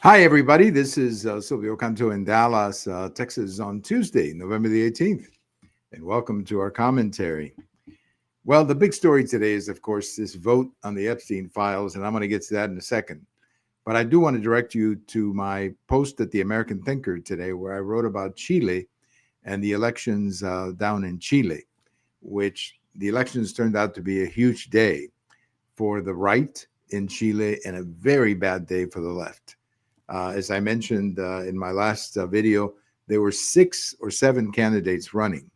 Hi, everybody. This is Silvio Canto in Dallas, Texas on Tuesday, November the 18th. And welcome to our commentary. Well, the big story today is, of course, this vote on the Epstein files, and I'm going to get to that in a second. But I do want to direct you to my post at the American Thinker today, where I wrote about Chile and the elections down in Chile, which the elections turned out to be a huge day for the right in Chile and a very bad day for the left. As I mentioned in my last video, there were 6 or 7 candidates running.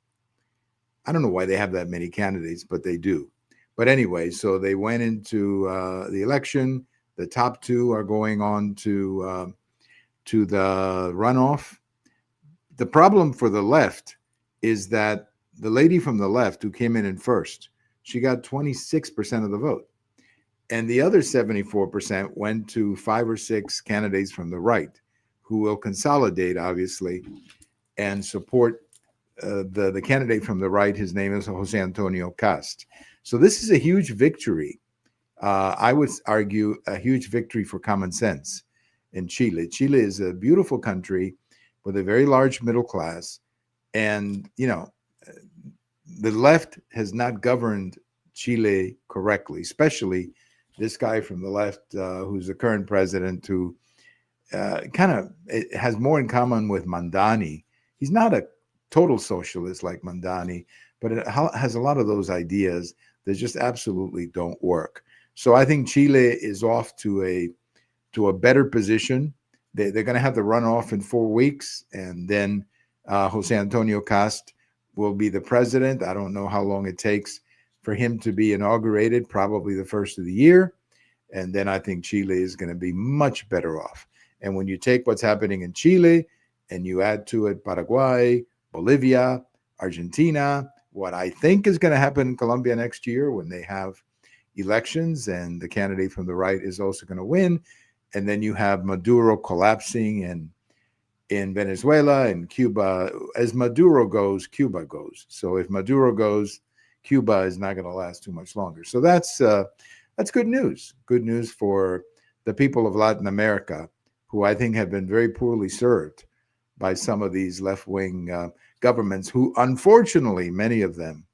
I don't know why they have that many candidates, but they do. But anyway, so they went into the election. The top 2 are going on to the runoff. The problem for the left is that the lady from the left who came in first, she got 26% of the vote. And the other 74% went to 5 or 6 candidates from the right who will consolidate, obviously, and support the candidate from the right. His name is Jose Antonio Cast. So this is a huge victory. I would argue a huge victory for common sense in Chile. Chile is a beautiful country with a very large middle class. And, the left has not governed Chile correctly, especially this guy from the left, who's the current president, who kind of has more in common with Mandani. He's not a total socialist like Mandani, but it has a lot of those ideas that just absolutely don't work. So I think Chile is off to a better position. They're going to have the runoff in 4 weeks, and then Jose Antonio Cast will be the president. I don't know how long it takes for him to be inaugurated, probably the first of the year. And then I think Chile is going to be much better off. And when you take what's happening in Chile and you add to it Paraguay, Bolivia, Argentina, what I think is going to happen in Colombia next year when they have elections and the candidate from the right is also going to win. And then you have Maduro collapsing in Venezuela and Cuba. As Maduro goes, Cuba goes. So if Maduro goes, Cuba is not going to last too much longer. So that's good news. Good news for the people of Latin America, who I think have been very poorly served by some of these left-wing governments, who unfortunately, many of them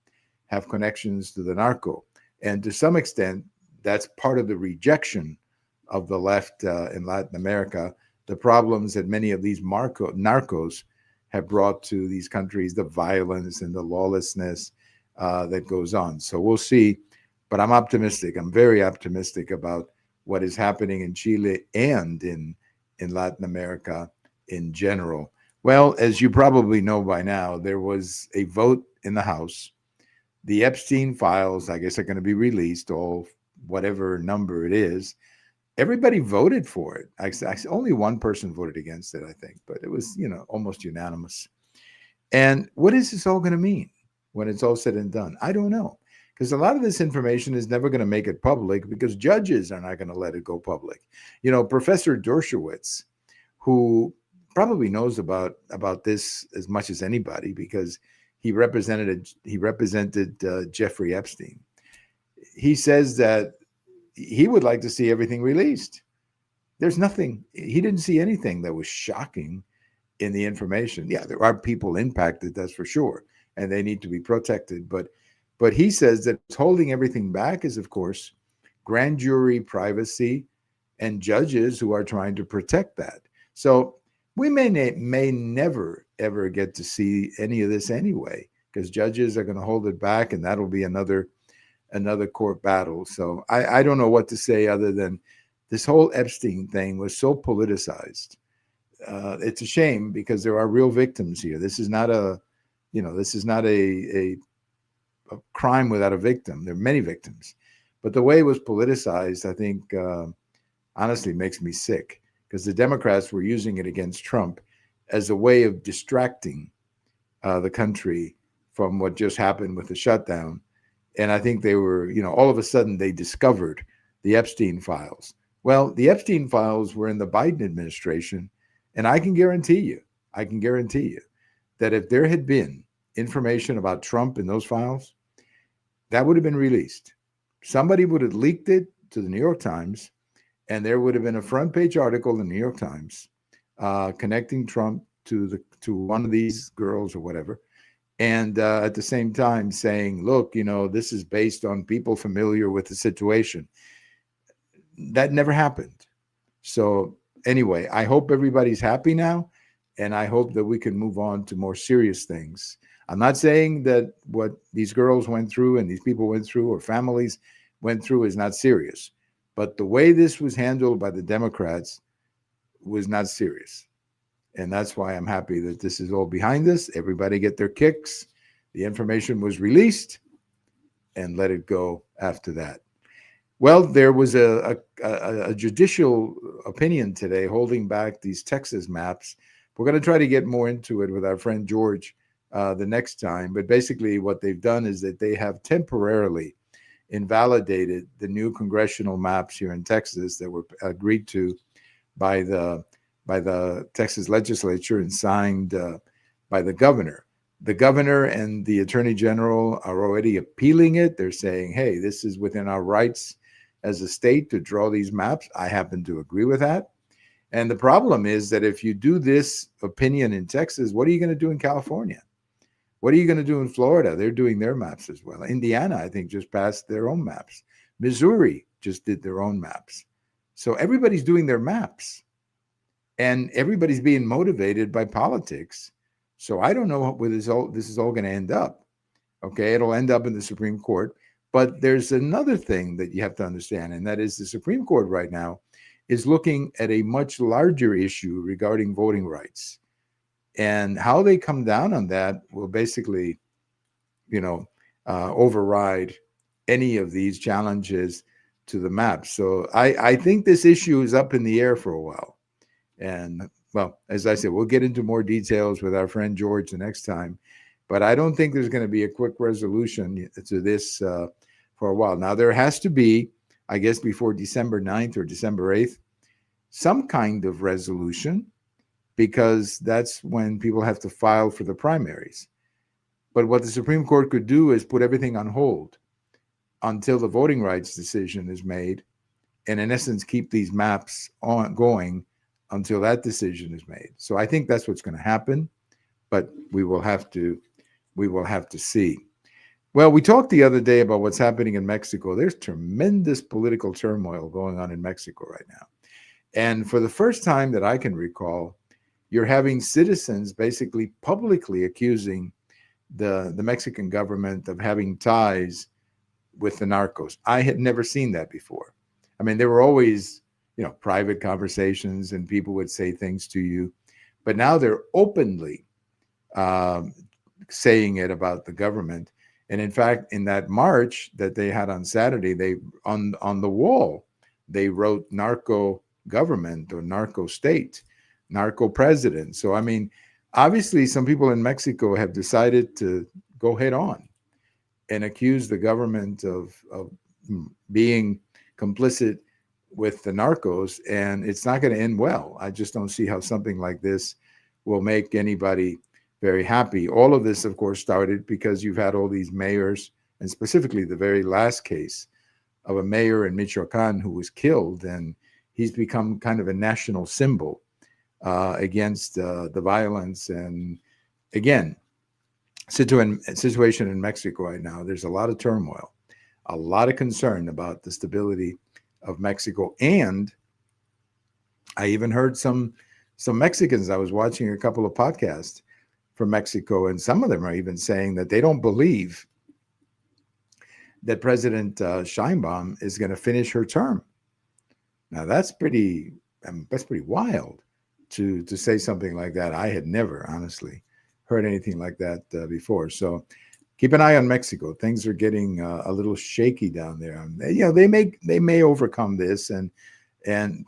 have connections to the narco. And to some extent, that's part of the rejection of the left in Latin America, the problems that many of these narcos have brought to these countries, the violence and the lawlessness that goes on. So we'll see. But I'm optimistic. I'm very optimistic about what is happening in Chile and in Latin America in general. Well, as you probably know by now, there was a vote in the House. The Epstein files, I guess, are going to be released, all whatever number it is. Everybody voted for it. Only one person voted against it, I think, but it was, almost unanimous. And what is this all going to mean when it's all said and done? I don't know, because a lot of this information is never going to make it public because judges are not going to let it go public. Professor Dershowitz, who probably knows about this as much as anybody because he represented Jeffrey Epstein. He says that he would like to see everything released. There's nothing, he didn't see anything that was shocking in the information. Yeah, there are people impacted, that's for sure, and they need to be protected. But he says that holding everything back is, of course, grand jury privacy and judges who are trying to protect that. So we may never, ever get to see any of this anyway, because judges are going to hold it back, and that'll be another court battle. So I don't know what to say other than this whole Epstein thing was so politicized. It's a shame because there are real victims here. This is not a crime without a victim. There are many victims, but the way it was politicized, I think, honestly makes me sick, because the Democrats were using it against Trump as a way of distracting the country from what just happened with the shutdown. And I think they were, all of a sudden they discovered the Epstein files. Well, the Epstein files were in the Biden administration. And I can guarantee you that if there had been information about Trump in those files, that would have been released. Somebody would have leaked it to the New York Times, and there would have been a front page article in the New York Times connecting Trump to one of these girls or whatever, and at the same time saying, "Look, this is based on people familiar with the situation." That never happened. So anyway, I hope everybody's happy now, and I hope that we can move on to more serious things. I'm not saying that what these girls went through and these people went through or families went through is not serious, but the way this was handled by the Democrats was not serious. And that's why I'm happy that this is all behind us. Everybody get their kicks. The information was released, and let it go after that. Well, there was a judicial opinion today holding back these Texas maps. We're going to try to get more into it with our friend George the next time. But basically, what they've done is that they have temporarily invalidated the new congressional maps here in Texas that were agreed to by the Texas legislature and signed by the governor. The governor and the attorney general are already appealing it. They're saying, hey, this is within our rights as a state to draw these maps. I happen to agree with that. And the problem is that if you do this opinion in Texas, what are you going to do in California? What are you going to do in Florida? They're doing their maps as well. Indiana, I think, just passed their own maps. Missouri just did their own maps. So everybody's doing their maps. And everybody's being motivated by politics. So I don't know where this is all going to end up. Okay, it'll end up in the Supreme Court. But there's another thing that you have to understand, and that is the Supreme Court right now is looking at a much larger issue regarding voting rights. And how they come down on that will basically, override any of these challenges to the map. So I think this issue is up in the air for a while. And, well, as I said, we'll get into more details with our friend George the next time. But I don't think there's going to be a quick resolution to this for a while. Now, there has to be, I guess, before December 9th or December 8th, some kind of resolution, because that's when people have to file for the primaries. But what the Supreme Court could do is put everything on hold until the voting rights decision is made, and in essence, keep these maps going until that decision is made. So I think that's what's going to happen, but we will have to see. Well, we talked the other day about what's happening in Mexico. There's tremendous political turmoil going on in Mexico right now. And for the first time that I can recall, you're having citizens basically publicly accusing the Mexican government of having ties with the narcos. I had never seen that before. I mean, there were always, private conversations and people would say things to you, but now they're openly saying it about the government. And in fact, in that march that they had on Saturday, they on the wall, they wrote narco government or narco state, narco president. So, I mean, obviously some people in Mexico have decided to go head on and accuse the government of being complicit with the narcos, and it's not going to end well. I just don't see how something like this will make anybody very happy. All of this, of course, started because you've had all these mayors, and specifically the very last case of a mayor in Michoacan who was killed, and he's become kind of a national symbol against the violence. And again, situation in Mexico right now, there's a lot of turmoil, a lot of concern about the stability of Mexico. And I even heard some Mexicans, I was watching a couple of podcasts from Mexico, and some of them are even saying that they don't believe that President Sheinbaum is going to finish her term. Now that's pretty wild to say something like that. I had never honestly heard anything like that before. So keep an eye on Mexico. Things are getting a little shaky down there. They may overcome this, and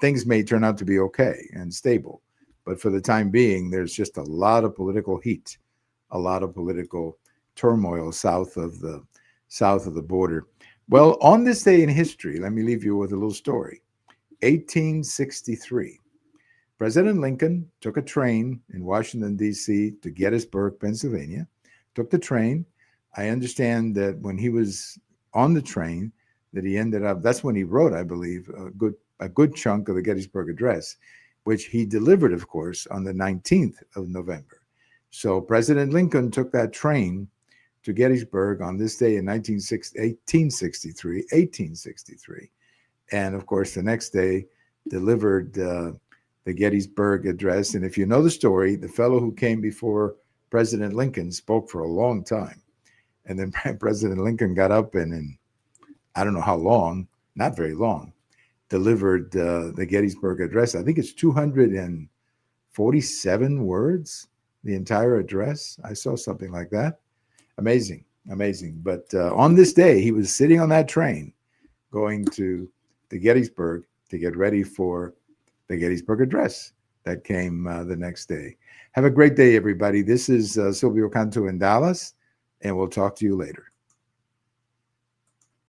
things may turn out to be okay and stable. But for the time being, there's just a lot of political heat, a lot of political turmoil south of the border. Well, on this day in history, let me leave you with a little story. 1863. President Lincoln took a train in Washington, D.C. to Gettysburg, Pennsylvania, took the train. I understand that when he was on the train, that he ended up, that's when he wrote, I believe, a good a good chunk of the Gettysburg Address, which he delivered, of course, on the 19th of November. So President Lincoln took that train to Gettysburg on this day in 1863, and of course the next day delivered the Gettysburg Address. And if you know the story, the fellow who came before President Lincoln spoke for a long time, and then President Lincoln got up and in I don't know how long, not very long, delivered the Gettysburg Address. I think it's 247 words, the entire address. I saw something like that. Amazing, amazing. But on this day, he was sitting on that train going to the Gettysburg to get ready for the Gettysburg Address that came the next day. Have a great day, everybody. This is Silvio Canto in Dallas, and we'll talk to you later.